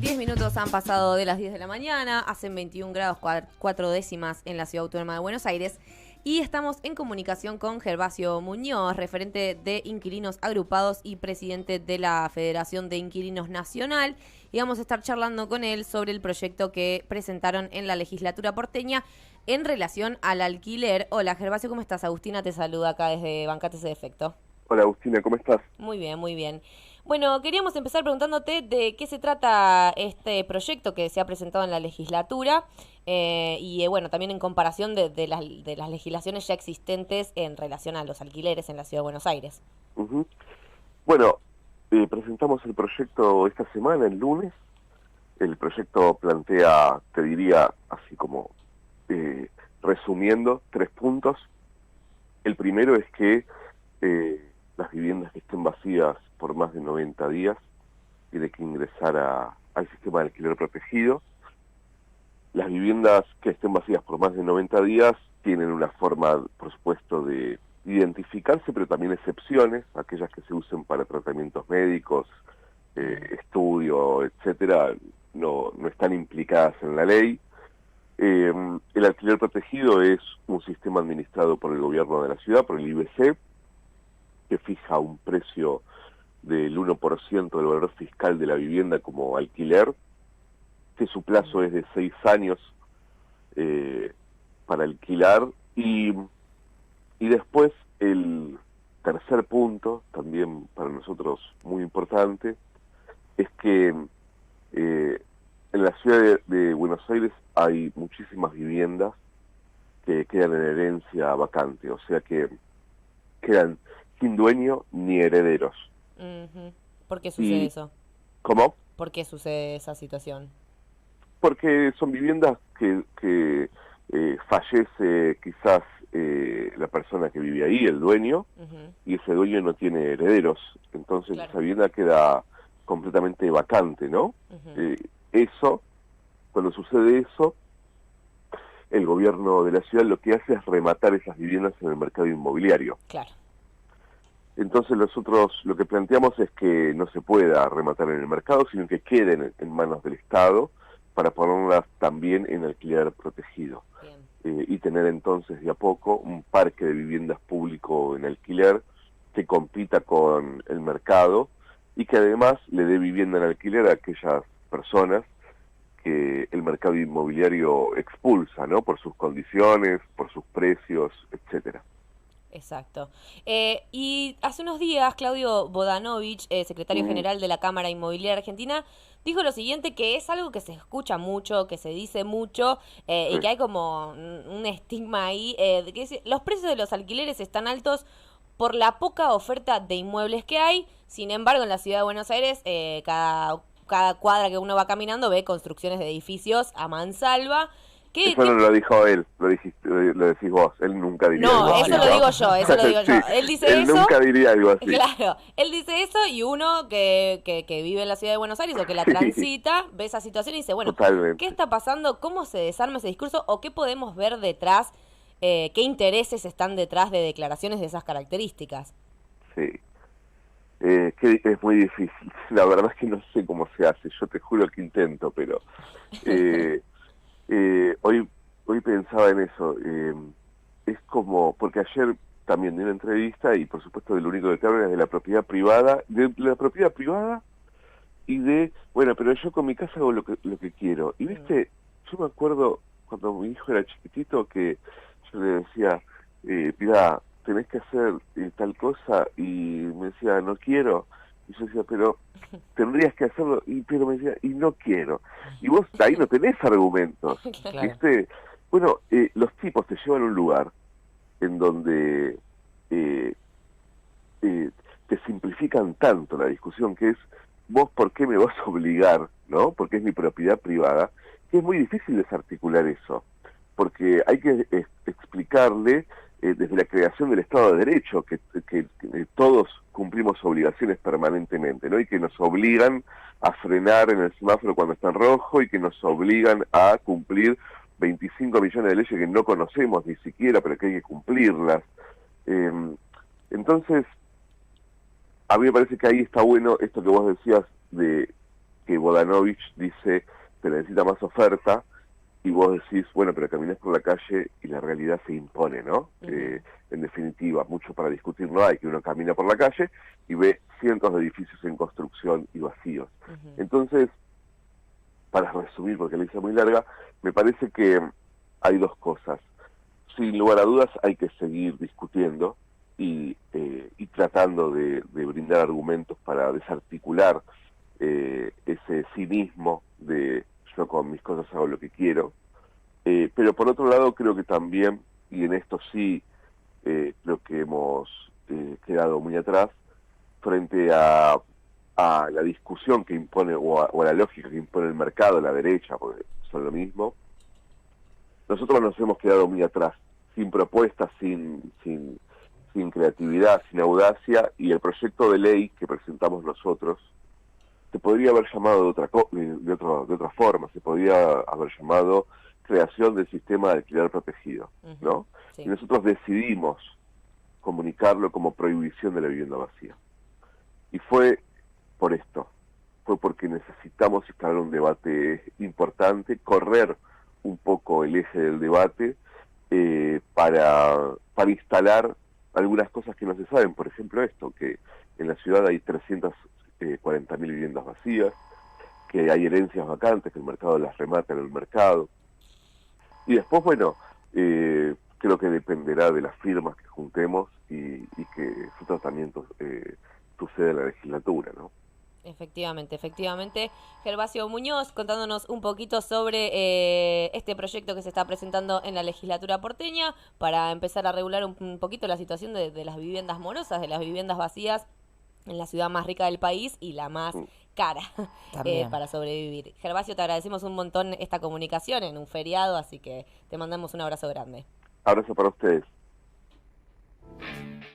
10 minutos han pasado de las 10 de la mañana, hacen 21 grados 4 décimas en la Ciudad Autónoma de Buenos Aires y estamos en comunicación con Gervasio Muñoz, referente de Inquilinos Agrupados y presidente de la Federación de Inquilinos Nacional, y vamos a estar charlando con él sobre el proyecto que presentaron en la legislatura porteña en relación al alquiler. Hola Gervasio, ¿cómo estás? Agustina te saluda acá desde Bancate ese defecto. Hola Agustina, ¿cómo estás? Muy bien, muy bien. Bueno, queríamos empezar preguntándote de qué se trata este proyecto que se ha presentado en la legislatura bueno, también en comparación de las legislaciones ya existentes en relación a los alquileres en la Ciudad de Buenos Aires. Ujú. Bueno, presentamos el proyecto esta semana, el lunes. El proyecto plantea, te diría, así como resumiendo, 3 puntos. El primero es que las viviendas que estén vacías por más de 90 días tienen que ingresar al sistema de alquiler protegido. Las viviendas que estén vacías por más de 90 días tienen una forma, por supuesto, de identificarse, pero también excepciones, aquellas que se usen para tratamientos médicos, estudio, etcétera, no están implicadas en la ley. El alquiler protegido es un sistema administrado por el gobierno de la ciudad, por el IBC, que fija un precio del 1% del valor fiscal de la vivienda como alquiler, que su plazo es de 6 años para alquilar, y después el tercer punto, también para nosotros muy importante, es que en la ciudad de Buenos Aires hay muchísimas viviendas que quedan en herencia vacante, o sea que quedan sin dueño ni herederos. Uh-huh. ¿Por qué sucede ¿Y eso? cómo? ¿Por qué sucede esa situación? Porque son viviendas que fallece quizás la persona que vive ahí, el dueño, Uh-huh. y ese dueño no tiene herederos, entonces Claro. esa vivienda queda completamente vacante, ¿no? Uh-huh. Eso, cuando sucede eso, el gobierno de la ciudad lo que hace es rematar esas viviendas en el mercado inmobiliario. Claro. Entonces nosotros lo que planteamos es que no se pueda rematar en el mercado, sino que queden en manos del Estado para ponerlas también en alquiler protegido. Bien. Y tener entonces de a poco un parque de viviendas público en alquiler que compita con el mercado y que además le dé vivienda en alquiler a aquellas personas que el mercado inmobiliario expulsa, ¿no? Por sus condiciones, por sus precios, etcétera. Exacto. Y hace unos días, Claudio Bodanovich, secretario Mm, general de la Cámara Inmobiliaria Argentina, dijo lo siguiente, que es algo que se escucha mucho, que se dice mucho, sí. y que hay como un estigma ahí, de que dice, los precios de los alquileres están altos por la poca oferta de inmuebles que hay. Sin embargo, en la ciudad de Buenos Aires, cada cuadra que uno va caminando ve construcciones de edificios a mansalva. Eso no lo dijo él, lo decís vos, él nunca diría No, algo así, eso lo ¿no? digo yo, eso lo digo yo. Sí, Él dice él eso. nunca diría algo así. Claro, él dice eso y uno que vive en la ciudad de Buenos Aires o que la Sí, transita, ve esa situación y dice, bueno, ¿qué totalmente. está pasando? ¿Cómo se desarma ese discurso? ¿O qué podemos ver detrás? ¿Qué intereses están detrás de declaraciones de esas características? Sí. Que es muy difícil. La verdad es que no sé cómo se hace. Yo te juro que intento, pero eh, hoy pensaba en eso. Es como, porque ayer también di una entrevista y por supuesto de lo único que hablan es de la propiedad privada, y bueno, pero yo con mi casa hago lo que quiero. Y Mm, viste, yo me acuerdo cuando mi hijo era chiquitito que yo le decía, mira, tenés que hacer tal cosa, y me decía, no quiero. Y yo decía, pero tendrías que hacerlo, pero me decía, y no quiero. Y vos ahí no tenés argumentos, claro. ¿viste? Bueno, los tipos te llevan a un lugar en donde eh, te simplifican tanto la discusión, que es, vos por qué me vas a obligar, ¿no? Porque es mi propiedad privada, que es muy difícil desarticular eso, porque hay que explicarle desde la creación del Estado de Derecho, que todos cumplimos obligaciones permanentemente, ¿no? Y que nos obligan a frenar en el semáforo cuando está en rojo y que nos obligan a cumplir 25 millones de leyes que no conocemos ni siquiera, pero que hay que cumplirlas. Eh, entonces, a mí me parece que ahí está bueno esto que vos decías de que Bodanovich dice, se necesita más oferta, y vos decís, bueno, pero caminás por la calle y la realidad se impone, ¿no? En definitiva, mucho para discutir no hay, que uno camina por la calle y ve cientos de edificios en construcción y vacíos. Entonces, para resumir, porque la hice muy larga, me parece que hay dos cosas. Sin lugar a dudas hay que seguir discutiendo y tratando de brindar argumentos para desarticular ese cinismo de yo con mis cosas hago lo que quiero. Pero por otro lado creo que también, y en esto sí creo que hemos quedado muy atrás, frente a la discusión que impone, o a la lógica que impone el mercado, la derecha, porque son lo mismo, nosotros nos hemos quedado muy atrás, sin propuestas, sin creatividad, sin audacia, y el proyecto de ley que presentamos nosotros se podría haber llamado de otra forma, se podría haber llamado creación del sistema de alquiler protegido, ¿no? Sí. Y nosotros decidimos comunicarlo como prohibición de la vivienda vacía. Y fue por esto, fue porque necesitamos instalar un debate importante, correr un poco el eje del debate para instalar algunas cosas que no se saben. Por ejemplo esto, que en la ciudad hay 340.000 viviendas vacías, que hay herencias vacantes, que el mercado las remata en el mercado. Y después, bueno, creo que dependerá de las firmas que juntemos y que su tratamiento suceda en la legislatura, ¿no? Efectivamente. Gervasio Muñoz, contándonos un poquito sobre este proyecto que se está presentando en la legislatura porteña para empezar a regular un poquito la situación de las viviendas morosas, de las viviendas vacías en la ciudad más rica del país y la más cara para sobrevivir. Gervasio, te agradecemos un montón esta comunicación en un feriado, así que te mandamos un abrazo grande. Abrazo para ustedes.